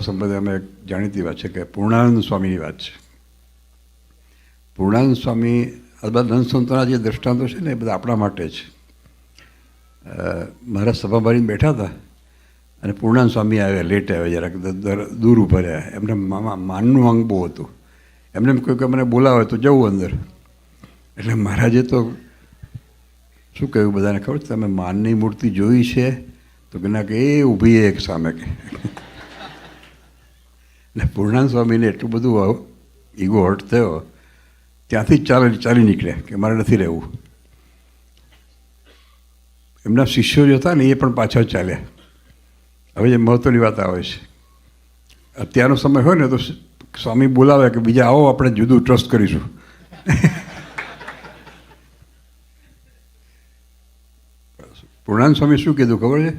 સંબંધે અમે એક જાણીતી વાત છે કે પૂર્ણાનંદ સ્વામીની વાત છે. પૂર્ણાનંદ સ્વામી આ બધા દંત સંતોના જે દૃષ્ટાંતો છે ને એ બધા આપણા માટે છે. મારા સભા ભરીને બેઠા હતા અને પૂર્ણાનંદ સ્વામી આવ્યા, લેટ આવ્યા, જરાક દૂર ઊભા રહ્યા. એમને માનનું અંગ બહુ હતું. એમને એમ કહ્યું કે મને બોલાવે તો જવું અંદર. એટલે મહારાજે તો શું કહ્યું બધાને ખબર છે, તમે માનની મૂર્તિ જોઈ છે? તો કે ના, કે એ ઊભી એક સામે કે. એટલે પૂર્ણાનંદ સ્વામીને એટલું બધું ઈગો હર્ટ થયો, ત્યાંથી જ ચાલી નીકળ્યા કે મારે નથી રહેવું. એમના શિષ્યો જે હતા ને એ પણ પાછા ચાલ્યા. હવે જે મહત્ત્વની વાત આવે છે, અત્યારનો સમય હોય ને તો સ્વામી બોલાવે કે બીજા આવો, આપણે જુદું ટ્રસ્ટ કરીશું. પૂર્ણાનંદ સ્વામી શું કીધું ખબર છે?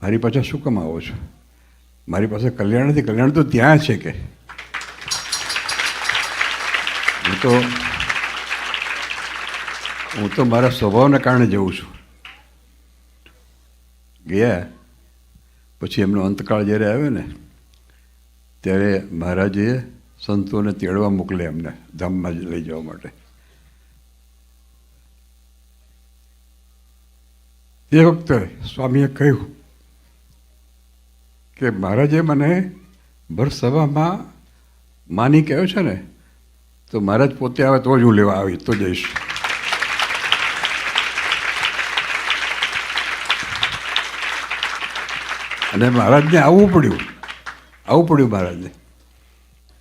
મારી પાછળ શું કામ આવો છો? મારી પાસે કલ્યાણ નથી, કલ્યાણ તો ત્યાં છે કે. હું તો મારા સ્વભાવને કારણે જઉં છું. ગયા પછી એમનો અંતકાળ જ્યારે આવ્યો ને ત્યારે મહારાજે સંતોને તેડવા મોકલ્યા એમને ધામમાં લઈ જવા માટે. તે વખતે સ્વામીએ કહ્યું કે મહારાજે મને ભર સભામાં માની કહ્યો છે ને, તો મહારાજ પોતે આવે તો જ હું લેવા આવી તો જઈશ. અને મહારાજને આવવું પડ્યું મહારાજને.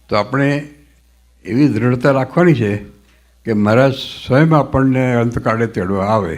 તો આપણે એવી દૃઢતા રાખવાની છે કે મહારાજ સ્વયં આપણને અંતકાળે તેડવા આવે.